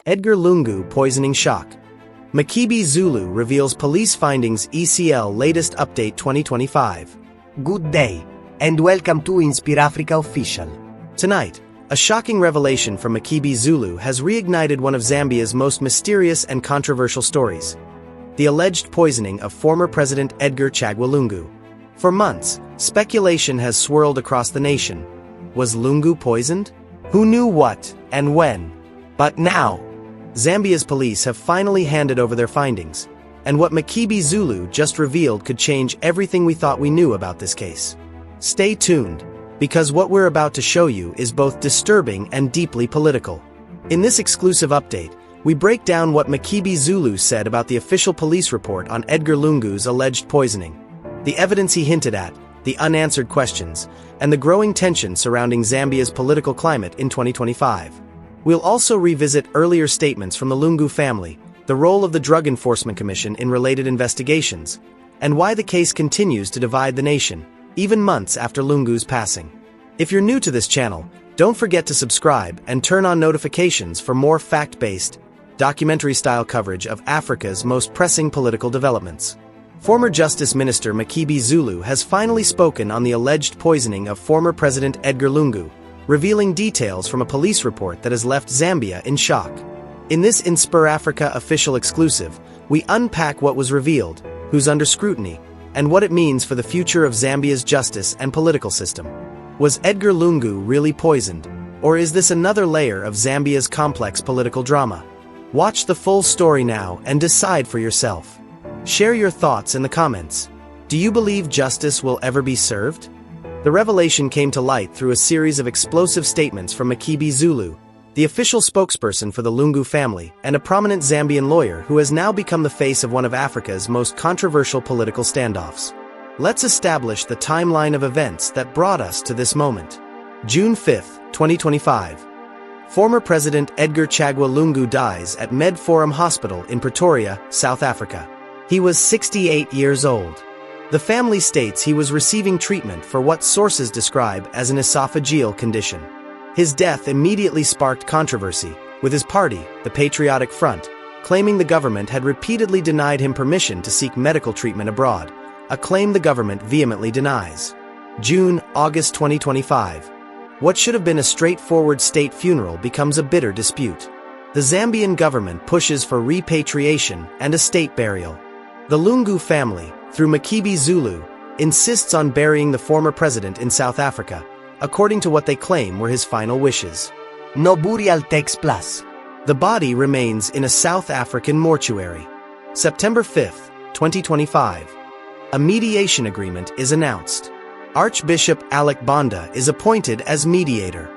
Edgar Lungu poisoning shock. Makebi Zulu reveals police findings ECL latest update 2025. Good day, and welcome to InspirAfrica Official. Tonight, a shocking revelation from Makebi Zulu has reignited one of Zambia's most mysterious and controversial stories: the alleged poisoning of former President Edgar Lungu. For months, speculation has swirled across the nation. Was Lungu poisoned? Who knew what and when? But now, Zambia's police have finally handed over their findings, and what Makebi Zulu just revealed could change everything we thought we knew about this case. Stay tuned, because what we're about to show you is both disturbing and deeply political. In this exclusive update, we break down what Makebi Zulu said about the official police report on Edgar Lungu's alleged poisoning, the evidence he hinted at, the unanswered questions, and the growing tension surrounding Zambia's political climate in 2025. We'll also revisit earlier statements from the Lungu family, the role of the Drug Enforcement Commission in related investigations, and why the case continues to divide the nation, even months after Lungu's passing. If you're new to this channel, don't forget to subscribe and turn on notifications for more fact-based, documentary-style coverage of Africa's most pressing political developments. Former Justice Minister Makebi Zulu has finally spoken on the alleged poisoning of former President Edgar Lungu, revealing details from a police report that has left Zambia in shock. In this InspirAfrica official exclusive, we unpack what was revealed, who's under scrutiny, and what it means for the future of Zambia's justice and political system. Was Edgar Lungu really poisoned, or is this another layer of Zambia's complex political drama? Watch the full story now and decide for yourself. Share your thoughts in the comments. Do you believe justice will ever be served? The revelation came to light through a series of explosive statements from Makebi Zulu, the official spokesperson for the Lungu family and a prominent Zambian lawyer who has now become the face of one of Africa's most controversial political standoffs. Let's establish the timeline of events that brought us to this moment. June 5, 2025. Former President Edgar Lungu dies at Medforum Hospital in Pretoria, South Africa. He was 68 years old. The family states he was receiving treatment for what sources describe as an esophageal condition. His death immediately sparked controversy, with his party, the Patriotic Front, claiming the government had repeatedly denied him permission to seek medical treatment abroad, a claim the government vehemently denies. August 2025. What should have been a straightforward state funeral becomes a bitter dispute. The Zambian government pushes for repatriation and a state burial. The Lungu family, through Makebi Zulu, insists on burying the former president in South Africa, according to what they claim were his final wishes. No burial takes place. The body remains in a South African mortuary. September 5, 2025. A mediation agreement is announced. Archbishop Alec Banda is appointed as mediator.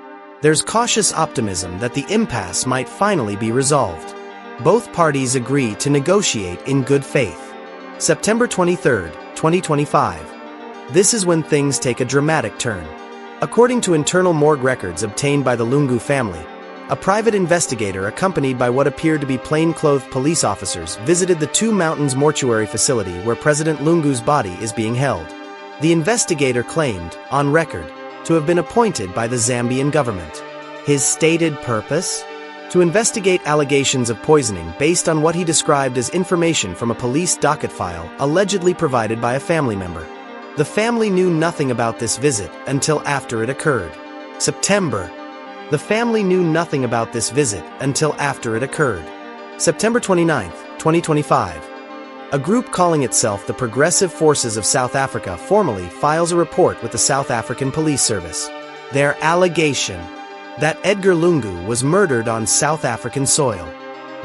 There's cautious optimism that the impasse might finally be resolved. Both parties agree to negotiate in good faith. September 23, 2025. This is when things take a dramatic turn. According to internal morgue records obtained by the Lungu family, a private investigator accompanied by what appeared to be plainclothed police officers visited the Two Mountains mortuary facility where President Lungu's body is being held. The investigator claimed, on record, to have been appointed by the Zambian government. His stated purpose? To investigate allegations of poisoning based on what he described as information from a police docket file allegedly provided by a family member. The family knew nothing about this visit until after it occurred. September. The family knew nothing about this visit until after it occurred. September 29, 2025. A group calling itself the Progressive Forces of South Africa formally files a report with the South African Police Service. Their allegation: that Edgar Lungu was murdered on South African soil.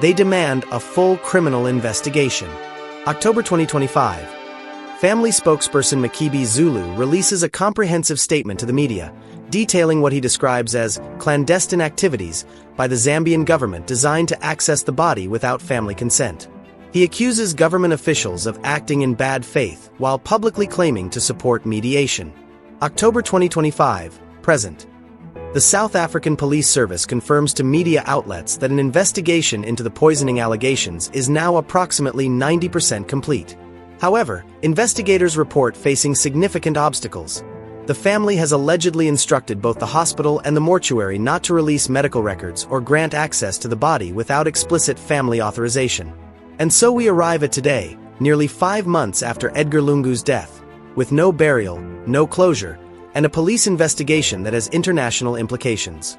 They demand a full criminal investigation. October 2025. Family spokesperson Makebi Zulu releases a comprehensive statement to the media, detailing what he describes as clandestine activities by the Zambian government designed to access the body without family consent. He accuses government officials of acting in bad faith while publicly claiming to support mediation. October 2025, present. The South African Police Service confirms to media outlets that an investigation into the poisoning allegations is now approximately 90% complete. However, investigators report facing significant obstacles. The family has allegedly instructed both the hospital and the mortuary not to release medical records or grant access to the body without explicit family authorization. And so we arrive at today, nearly 5 months after Edgar Lungu's death, with no burial, no closure, and a police investigation that has international implications.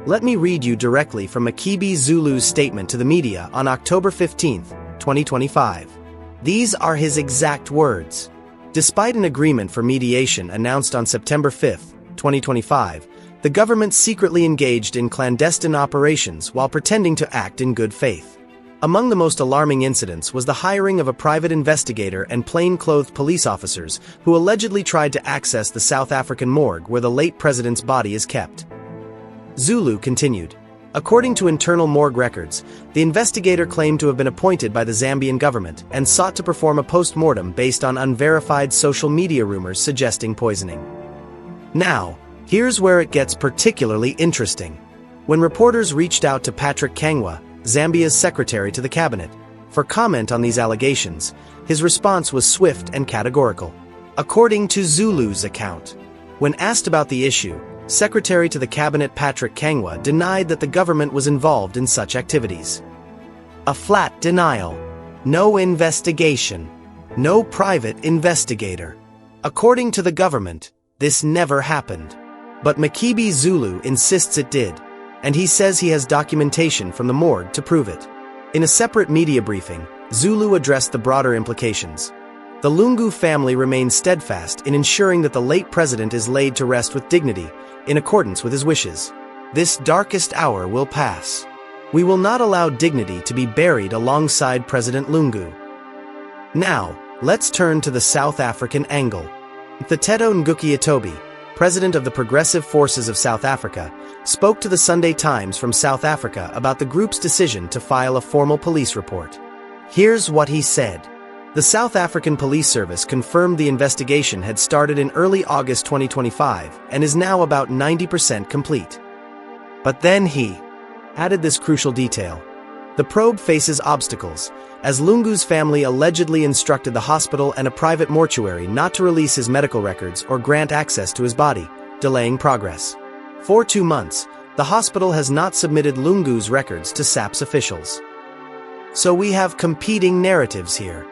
Let me read you directly from Makebi Zulu's statement to the media on October 15, 2025. These are his exact words. Despite an agreement for mediation announced on September 5, 2025, the government secretly engaged in clandestine operations while pretending to act in good faith. Among the most alarming incidents was the hiring of a private investigator and plain-clothed police officers who allegedly tried to access the South African morgue where the late president's body is kept. Zulu continued. According to internal morgue records, the investigator claimed to have been appointed by the Zambian government and sought to perform a post-mortem based on unverified social media rumors suggesting poisoning. Now, here's where it gets particularly interesting. When reporters reached out to Patrick Kangwa, Zambia's secretary to the cabinet, for comment on these allegations, his response was swift and categorical. According to Zulu's account, when asked about the issue, Secretary to the Cabinet Patrick Kangwa denied that the government was involved in such activities. A flat denial. No investigation. No private investigator. According to the government, this never happened. But Makebi Zulu insists it did, and he says he has documentation from the morgue to prove it. In a separate media briefing, Zulu addressed the broader implications. The Lungu family remains steadfast in ensuring that the late president is laid to rest with dignity, in accordance with his wishes. This darkest hour will pass. We will not allow dignity to be buried alongside President Lungu. Now, let's turn to the South African angle. Mthetheko Ngugi, president of the Progressive Forces of South Africa, spoke to the Sunday Times from South Africa about the group's decision to file a formal police report. Here's what he said. The South African Police Service confirmed the investigation had started in early August 2025 and is now about 90% complete. But then he added this crucial detail. The probe faces obstacles, as Lungu's family allegedly instructed the hospital and a private mortuary not to release his medical records or grant access to his body, delaying progress. For 2 months, the hospital has not submitted Lungu's records to SAP's officials. So we have competing narratives here.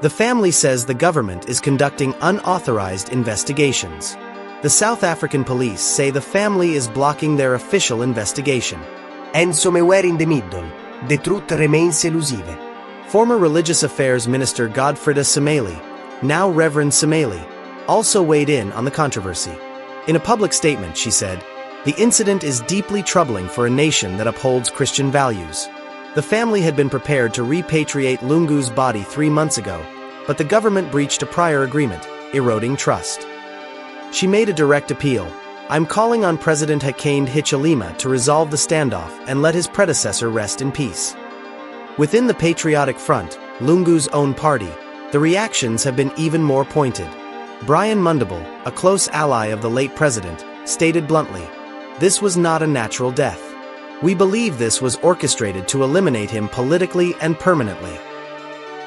The family says the government is conducting unauthorized investigations. The South African police say the family is blocking their official investigation. And somewhere in the middle, the truth remains elusive. Former Religious Affairs Minister Godfrida Semeli, now Reverend Semeli, also weighed in on the controversy. In a public statement, she said, "The incident is deeply troubling for a nation that upholds Christian values." The family had been prepared to repatriate Lungu's body 3 months ago, but the government breached a prior agreement, eroding trust. She made a direct appeal. "I'm calling on President Hakainde Hichilema to resolve the standoff and let his predecessor rest in peace." Within the Patriotic Front, Lungu's own party, the reactions have been even more pointed. Brian Mundable, a close ally of the late president, stated bluntly, "This was not a natural death. We believe this was orchestrated to eliminate him politically and permanently."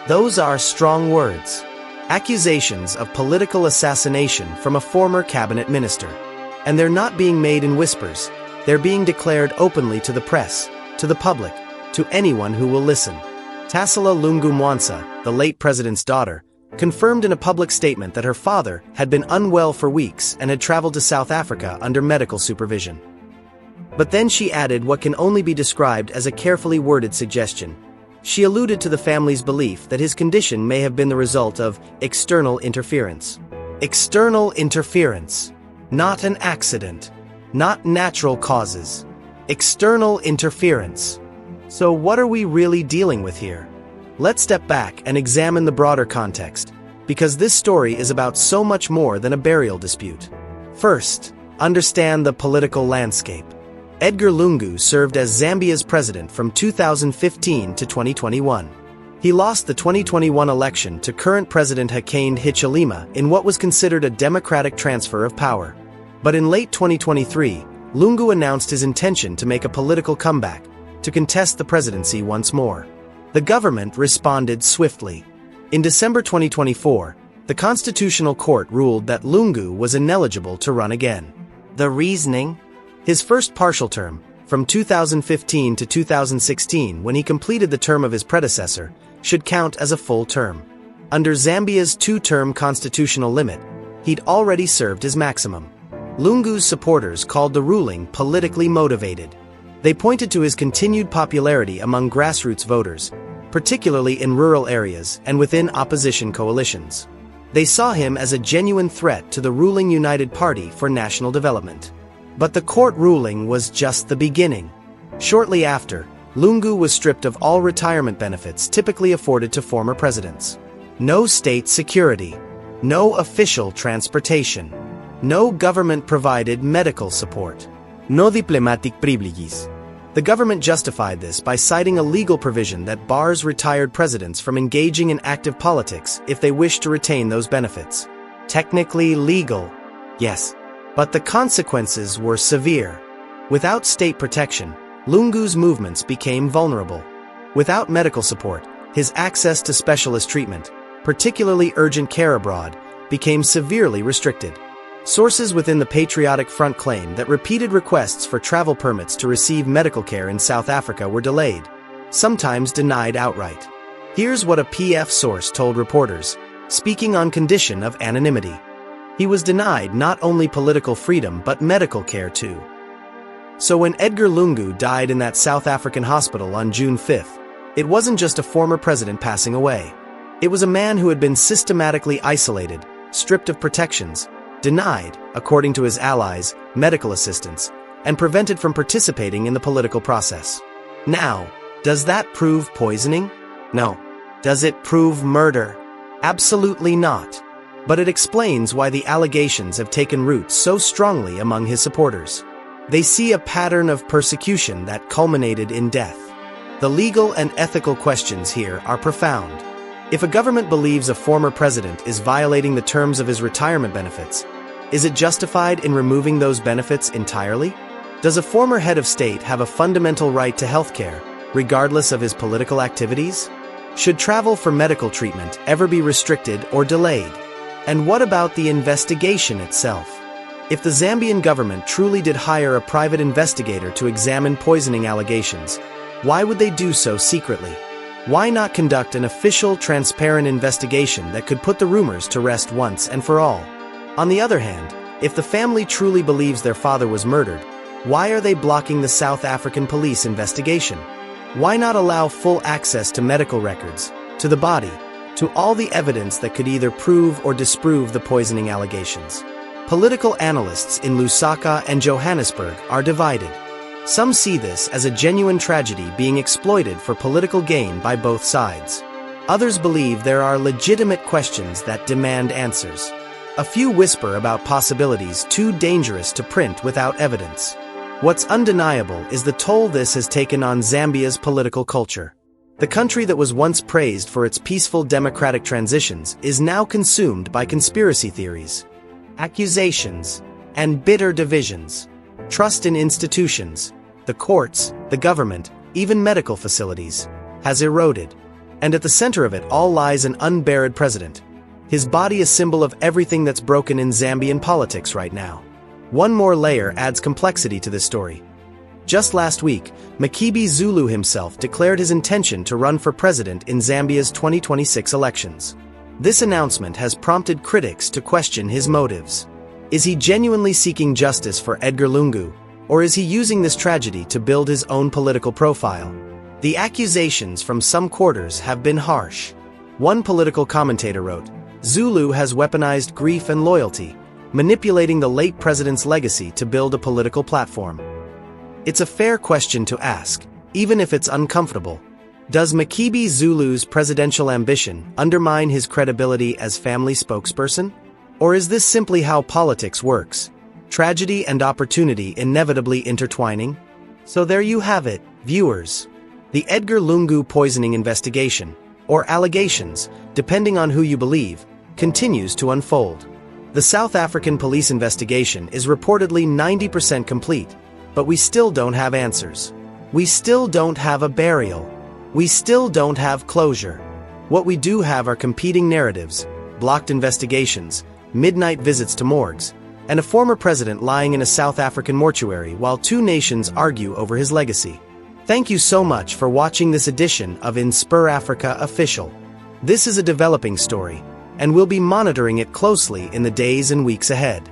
Those are strong words. Accusations of political assassination from a former cabinet minister. And they're not being made in whispers. They're being declared openly to the press, to the public, to anyone who will listen. Tasila Lungu Mwansa, the late president's daughter, confirmed in a public statement that her father had been unwell for weeks and had traveled to South Africa under medical supervision. But then she added what can only be described as a carefully worded suggestion. She alluded to the family's belief that his condition may have been the result of external interference. External interference. Not an accident. Not natural causes. External interference. So what are we really dealing with here? Let's step back and examine the broader context, because this story is about so much more than a burial dispute. First, understand the political landscape. Edgar Lungu served as Zambia's president from 2015 to 2021. He lost the 2021 election to current President Hakainde Hichilema in what was considered a democratic transfer of power. But in late 2023, Lungu announced his intention to make a political comeback, to contest the presidency once more. The government responded swiftly. In December 2024, The Constitutional Court ruled that Lungu was ineligible to run again. The reasoning? His first partial term, from 2015 to 2016 when he completed the term of his predecessor, should count as a full term. Under Zambia's two-term constitutional limit, he'd already served his maximum. Lungu's supporters called the ruling politically motivated. They pointed to his continued popularity among grassroots voters, particularly in rural areas and within opposition coalitions. They saw him as a genuine threat to the ruling United Party for national development. But the court ruling was just the beginning. Shortly after, Lungu was stripped of all retirement benefits typically afforded to former presidents. No state security, no official transportation, no government-provided medical support, no diplomatic privileges. The government justified this by citing a legal provision that bars retired presidents from engaging in active politics if they wish to retain those benefits. Technically legal, yes, but the consequences were severe. Without state protection, Lungu's movements became vulnerable. Without medical support, his access to specialist treatment, particularly urgent care abroad, became severely restricted. Sources within the Patriotic Front claim that repeated requests for travel permits to receive medical care in South Africa were delayed, sometimes denied outright. Here's what a PF source told reporters, speaking on condition of anonymity. He was denied not only political freedom but medical care too. So when Edgar Lungu died in that South African hospital on June 5th, it wasn't just a former president passing away. It was a man who had been systematically isolated, stripped of protections, denied, according to his allies, medical assistance, and prevented from participating in the political process. Now, does that prove poisoning? No. Does it prove murder? Absolutely not. But it explains why the allegations have taken root so strongly among his supporters. They see a pattern of persecution that culminated in death. The legal and ethical questions here are profound. If a government believes a former president is violating the terms of his retirement benefits, is it justified in removing those benefits entirely? Does a former head of state have a fundamental right to health care, regardless of his political activities? Should travel for medical treatment ever be restricted or delayed? And what about the investigation itself? If the Zambian government truly did hire a private investigator to examine poisoning allegations, why would they do so secretly? Why not conduct an official, transparent investigation that could put the rumors to rest once and for all? On the other hand, if the family truly believes their father was murdered, why are they blocking the South African police investigation? Why not allow full access to medical records, to the body, to all the evidence that could either prove or disprove the poisoning allegations? Political analysts in Lusaka and Johannesburg are divided. Some see this as a genuine tragedy being exploited for political gain by both sides. Others believe there are legitimate questions that demand answers. A few whisper about possibilities too dangerous to print without evidence. What's undeniable is the toll this has taken on Zambia's political culture. The country that was once praised for its peaceful democratic transitions is now consumed by conspiracy theories, accusations, and bitter divisions. Trust in institutions, the courts, the government, even medical facilities, has eroded. And at the center of it all lies an unburied president. His body a symbol of everything that's broken in Zambian politics right now. One more layer adds complexity to this story. Just last week, Makebi Zulu himself declared his intention to run for president in Zambia's 2026 elections. This announcement has prompted critics to question his motives. Is he genuinely seeking justice for Edgar Lungu, or is he using this tragedy to build his own political profile? The accusations from some quarters have been harsh. One political commentator wrote, "Zulu has weaponized grief and loyalty, manipulating the late president's legacy to build a political platform." It's a fair question to ask, even if it's uncomfortable. Does Makebi Zulu's presidential ambition undermine his credibility as family spokesperson? Or is this simply how politics works? Tragedy and opportunity inevitably intertwining? So there you have it, viewers. The Edgar Lungu poisoning investigation, or allegations, depending on who you believe, continues to unfold. The South African police investigation is reportedly 90% complete, but we still don't have answers. We still don't have a burial. We still don't have closure. What we do have are competing narratives, blocked investigations, midnight visits to morgues, and a former president lying in a South African mortuary while two nations argue over his legacy. Thank you so much for watching this edition of InspirAfrica Official. This is a developing story, and we'll be monitoring it closely in the days and weeks ahead.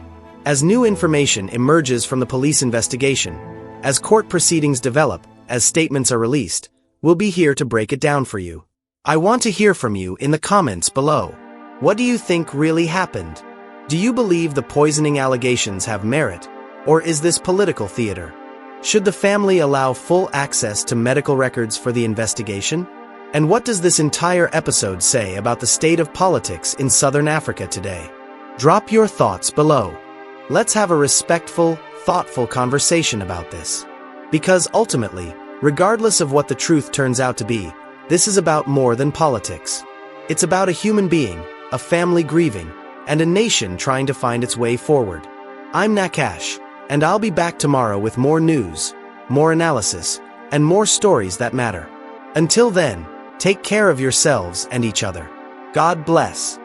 As new information emerges from the police investigation, as court proceedings develop, as statements are released, we'll be here to break it down for you. I want to hear from you in the comments below. What do you think really happened? Do you believe the poisoning allegations have merit, or is this political theater? Should the family allow full access to medical records for the investigation? And what does this entire episode say about the state of politics in Southern Africa today? Drop your thoughts below. Let's have a respectful, thoughtful conversation about this. Because ultimately, regardless of what the truth turns out to be, this is about more than politics. It's about a human being, a family grieving, and a nation trying to find its way forward. I'm Nakash, and I'll be back tomorrow with more news, more analysis, and more stories that matter. Until then, take care of yourselves and each other. God bless.